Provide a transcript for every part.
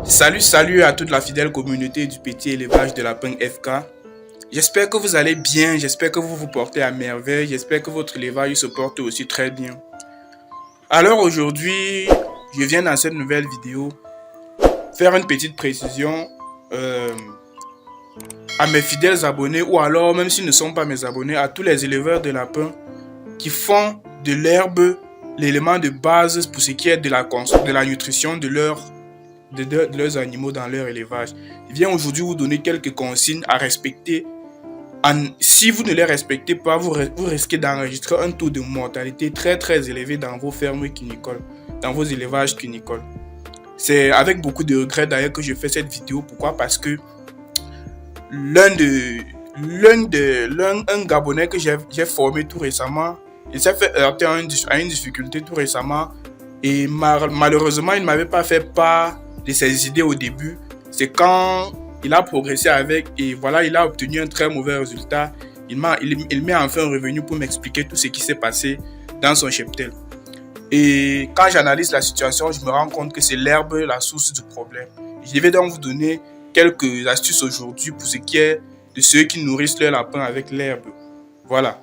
Salut à toute la fidèle communauté du petit élevage de lapin FK. J'espère que vous allez bien, j'espère que vous vous portez à merveille, j'espère que votre élevage se porte aussi très bien. Alors aujourd'hui, je viens dans cette nouvelle vidéo faire une petite précision à mes fidèles abonnés ou alors même s'ils ne sont pas mes abonnés, à tous les éleveurs de lapins qui font de l'herbe l'élément de base pour ce qui est de la nutrition de leurs animaux dans leur élevage. Je viens aujourd'hui vous donner quelques consignes à respecter. Si vous ne les respectez pas, vous risquez d'enregistrer un taux de mortalité très élevé dans vos fermes cunicoles, dans vos élevages cunicoles. C'est avec beaucoup de regrets d'ailleurs que je fais cette vidéo. Pourquoi? Parce que un Gabonais que j'ai formé tout récemment, il s'est fait heurter à une difficulté tout récemment et malheureusement il ne m'avait pas fait part de ses idées au début. C'est quand il a progressé avec et voilà, il a obtenu un très mauvais résultat. Il m'est enfin revenu pour m'expliquer tout ce qui s'est passé dans son cheptel. Et quand j'analyse la situation, je me rends compte que c'est l'herbe la source du problème. Je vais donc vous donner quelques astuces aujourd'hui pour ce qui est de ceux qui nourrissent leur lapin avec l'herbe. Voilà.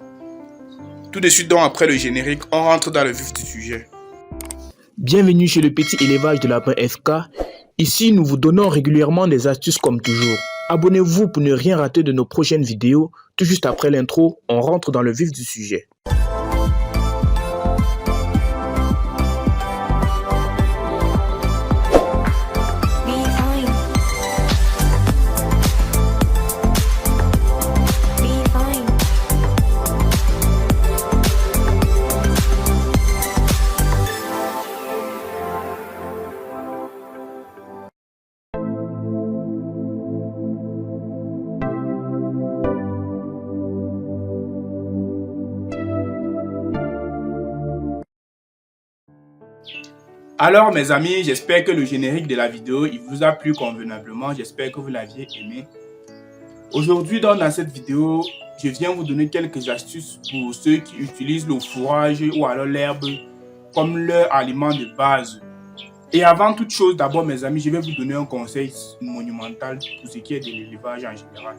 Tout de suite donc après le générique, on rentre dans le vif du sujet. Bienvenue chez le petit élevage de lapin FK. Ici, nous vous donnons régulièrement des astuces comme toujours. Abonnez-vous pour ne rien rater de nos prochaines vidéos. Tout juste après l'intro, on rentre dans le vif du sujet. Alors mes amis, j'espère que le générique de la vidéo il vous a plu convenablement, j'espère que vous l'aviez aimé. Aujourd'hui dans cette vidéo, je viens vous donner quelques astuces pour ceux qui utilisent le fourrage ou alors l'herbe comme leur aliment de base. Et avant toute chose, d'abord mes amis, je vais vous donner un conseil monumental pour ce qui est de l'élevage en général.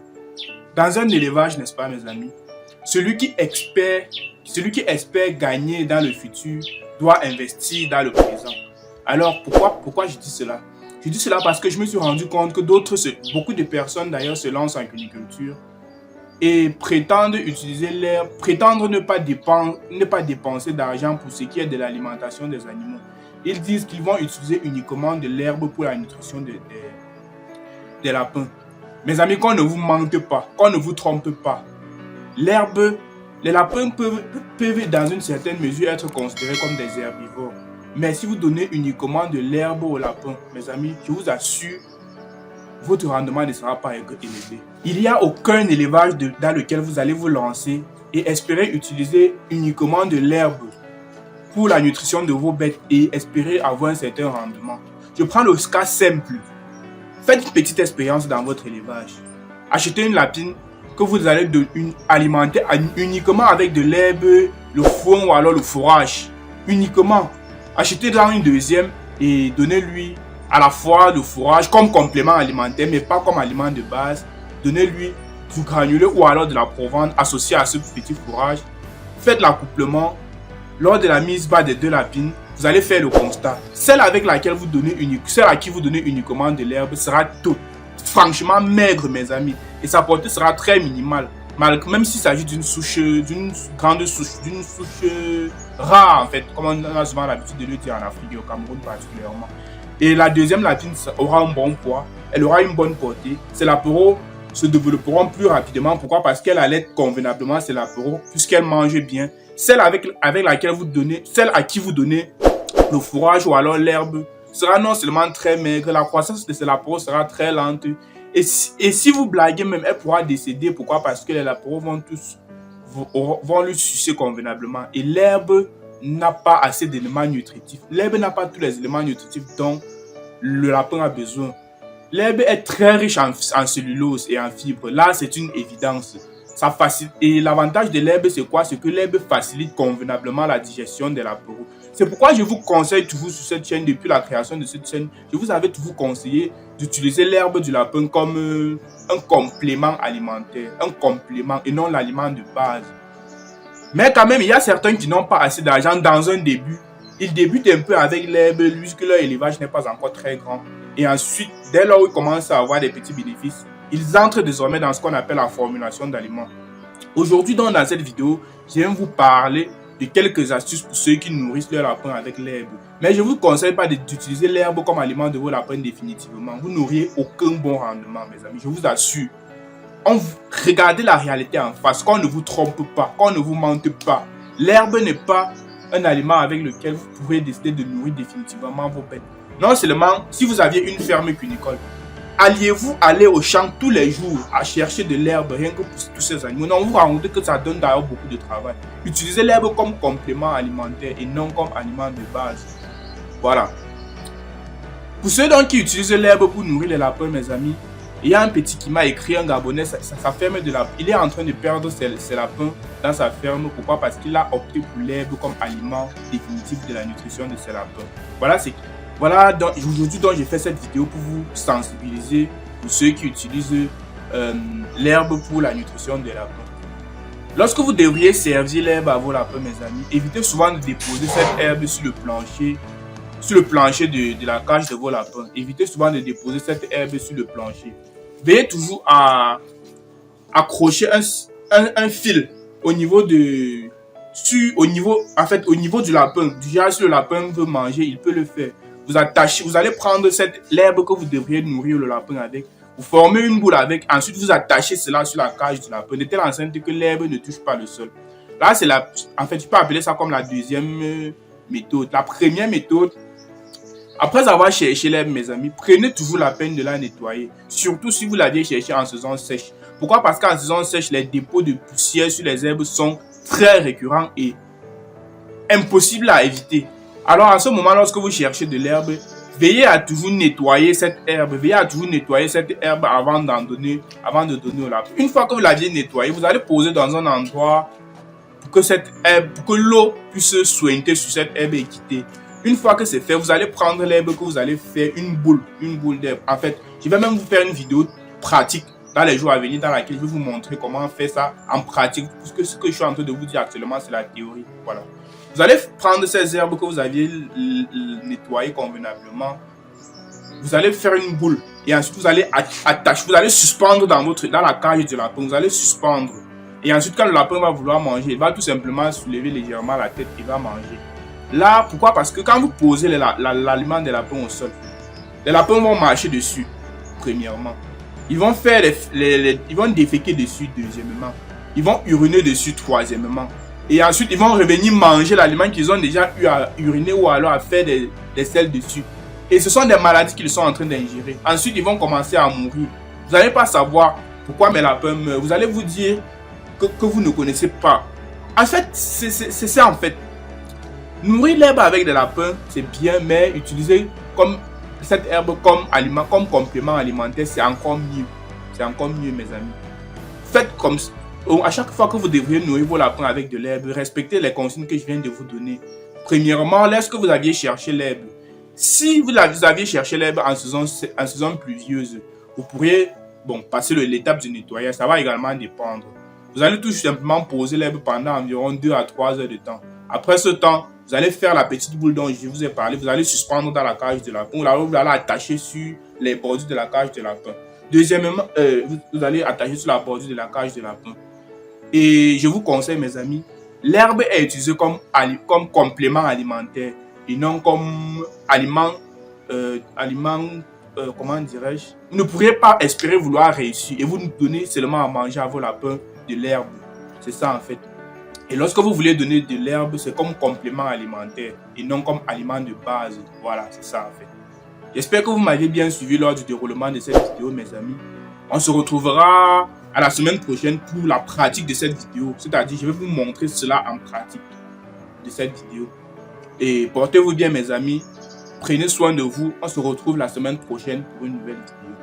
Dans un élevage, n'est-ce pas mes amis, celui qui espère gagner dans le futur doit investir dans le présent. Alors, pourquoi je dis cela? Je dis cela parce que je me suis rendu compte que beaucoup de personnes d'ailleurs se lancent en cuniculture et prétendent utiliser l'herbe, prétendent ne pas dépenser d'argent pour ce qui est de l'alimentation des animaux. Ils disent qu'ils vont utiliser uniquement de l'herbe pour la nutrition des lapins. Mes amis, qu'on ne vous mente pas, qu'on ne vous trompe pas. L'herbe, les lapins peuvent dans une certaine mesure être considérés comme des herbivores. Mais si vous donnez uniquement de l'herbe aux lapins, mes amis, je vous assure, votre rendement ne sera pas élevé. Il n'y a aucun élevage dans lequel vous allez vous lancer et espérer utiliser uniquement de l'herbe pour la nutrition de vos bêtes et espérer avoir un certain rendement. Je prends le cas simple. Faites une petite expérience dans votre élevage. Achetez une lapine que vous allez alimenter uniquement avec de l'herbe, le foin ou alors le fourrage. Uniquement. Achetez-en une deuxième et donnez-lui à la fois le fourrage comme complément alimentaire, mais pas comme aliment de base. Donnez-lui du granulé ou alors de la provende associée à ce petit fourrage. Faites l'accouplement. Lors de la mise bas des deux lapines, vous allez faire le constat. Celle à qui vous donnez uniquement de l'herbe sera franchement maigre, mes amis. Et sa portée sera très minimale. Même s'il s'agit d'une grande souche, d'une souche rare en fait, comme on a souvent l'habitude de le dire en Afrique et au Cameroun particulièrement. Et la deuxième lapine aura un bon poids, elle aura une bonne portée. Ces lapéraux se développeront plus rapidement. Pourquoi? Parce qu'elle allait convenablement ces lapéraux, puisqu'elle mange bien. Celle à qui vous donnez le fourrage ou alors l'herbe sera non seulement très maigre, la croissance de ces lapéraux sera très lente. Et si vous blaguez même, elle pourra décéder. Pourquoi? Parce que les lapéraux vont lui sucer convenablement. Et l'herbe n'a pas assez d'éléments nutritifs. L'herbe n'a pas tous les éléments nutritifs dont le lapin a besoin. L'herbe est très riche en cellulose et en fibres. Là, c'est une évidence. Et l'avantage de l'herbe, c'est quoi? C'est que l'herbe facilite convenablement la digestion de l'apéro. C'est pourquoi je vous conseille toujours sur cette chaîne, depuis la création de cette chaîne, je vous avais toujours conseillé d'utiliser l'herbe du lapin comme un complément alimentaire, un complément et non l'aliment de base. Mais quand même, il y a certains qui n'ont pas assez d'argent dans un début. Ils débutent un peu avec l'herbe, puisque leur élevage n'est pas encore très grand. Et ensuite, dès lors où ils commencent à avoir des petits bénéfices, ils entrent désormais dans ce qu'on appelle la formulation d'aliments. Aujourd'hui, dans cette vidéo, je viens vous parler de quelques astuces pour ceux qui nourrissent leur lapin avec l'herbe. Mais je ne vous conseille pas d'utiliser l'herbe comme aliment de vos lapins définitivement. Vous n'auriez aucun bon rendement, mes amis, je vous assure. Regardez la réalité en face, qu'on ne vous trompe pas, qu'on ne vous mente pas. L'herbe n'est pas un aliment avec lequel vous pourrez décider de nourrir définitivement vos bêtes. Non seulement, si vous aviez une ferme cunicole, alliez-vous aller au champ tous les jours à chercher de l'herbe rien que pour tous ces animaux? Non, vous vous rendez compte que ça donne d'ailleurs beaucoup de travail. Utilisez l'herbe comme complément alimentaire et non comme aliment de base. Voilà. Pour ceux donc qui utilisent l'herbe pour nourrir les lapins, mes amis, il y a un petit qui m'a écrit, un Gabonais, sa ferme de lapins. Il est en train de perdre ses lapins dans sa ferme. Pourquoi? Parce qu'il a opté pour l'herbe comme aliment définitif de la nutrition de ses lapins. Voilà aujourd'hui donc j'ai fait cette vidéo pour vous sensibiliser pour ceux qui utilisent l'herbe pour la nutrition des lapins. Lorsque vous devriez servir l'herbe à vos lapins, mes amis, évitez souvent de déposer cette herbe sur le plancher de la cage de vos lapins. Évitez souvent de déposer cette herbe sur le plancher. Veillez toujours à accrocher un fil au niveau du lapin. Déjà, si le lapin veut manger, il peut le faire. Vous allez prendre l'herbe que vous devriez nourrir le lapin avec. Vous formez une boule avec. Ensuite, vous attachez cela sur la cage du lapin de telle enceinte que l'herbe ne touche pas le sol. Là, tu peux appeler ça comme la deuxième méthode. La première méthode, après avoir cherché l'herbe, mes amis, prenez toujours la peine de la nettoyer. Surtout si vous l'aviez cherché en saison sèche. Pourquoi? Parce qu'en saison sèche, les dépôts de poussière sur les herbes sont très récurrents et impossibles à éviter. Alors, en ce moment, lorsque vous cherchez de l'herbe, veillez à toujours nettoyer cette herbe. Veillez à toujours nettoyer cette herbe avant de donner au lapin. Une fois que vous l'aviez nettoyée, vous allez poser dans un endroit pour que l'eau puisse sointer sur cette herbe et quitter. Une fois que c'est fait, vous allez prendre l'herbe que vous allez faire une boule d'herbe. En fait, je vais même vous faire une vidéo pratique dans les jours à venir dans laquelle je vais vous montrer comment faire ça en pratique. Parce que ce que je suis en train de vous dire actuellement, c'est la théorie. Voilà. Vous allez prendre ces herbes que vous aviez nettoyées convenablement. Vous allez faire une boule et ensuite vous allez attacher, vous allez suspendre dans la cage du lapin. Vous allez suspendre. Et ensuite, quand le lapin va vouloir manger, il va tout simplement soulever légèrement la tête et va manger. Là, pourquoi? Parce que quand vous posez l'aliment des lapins au sol, les lapins vont marcher dessus, premièrement. Ils vont ils vont déféquer dessus, deuxièmement. Ils vont uriner dessus, troisièmement. Et ensuite, ils vont revenir manger l'aliment qu'ils ont déjà eu à uriner ou alors à faire des selles dessus. Et ce sont des maladies qu'ils sont en train d'ingérer. Ensuite, ils vont commencer à mourir. Vous n'allez pas savoir pourquoi mes lapins meurent. Vous allez vous dire que vous ne connaissez pas. En fait, c'est ça en fait. Nourrir l'herbe avec des lapins, c'est bien, mais utiliser cette herbe comme aliment, comme complément alimentaire, c'est encore mieux. C'est encore mieux, mes amis. Faites comme ça. À chaque fois que vous devriez nourrir vos lapins avec de l'herbe, respectez les consignes que je viens de vous donner. Premièrement, lorsque vous aviez cherché l'herbe, si vous aviez cherché l'herbe en saison pluvieuse, vous pourriez passer l'étape du nettoyage. Ça va également dépendre. Vous allez tout simplement poser l'herbe pendant environ 2 à 3 heures de temps. Après ce temps, vous allez faire la petite boule dont je vous ai parlé. Vous allez suspendre dans la cage de lapin. Ou alors vous allez attacher sur les bordures de la cage de lapin. Deuxièmement, vous allez attacher sur la bordure de la cage de lapin. Et je vous conseille, mes amis, l'herbe est utilisée comme complément alimentaire et non comme aliment, comment dirais-je. Vous ne pourriez pas espérer vouloir réussir et vous nous donnez seulement à manger à vos lapins de l'herbe. C'est ça en fait. Et lorsque vous voulez donner de l'herbe, c'est comme complément alimentaire et non comme aliment de base. Voilà, c'est ça en fait. J'espère que vous m'avez bien suivi lors du déroulement de cette vidéo, mes amis. On se retrouvera à la semaine prochaine pour la pratique de cette vidéo. C'est-à-dire, je vais vous montrer cela en pratique de cette vidéo. Et portez-vous bien, mes amis. Prenez soin de vous. On se retrouve la semaine prochaine pour une nouvelle vidéo.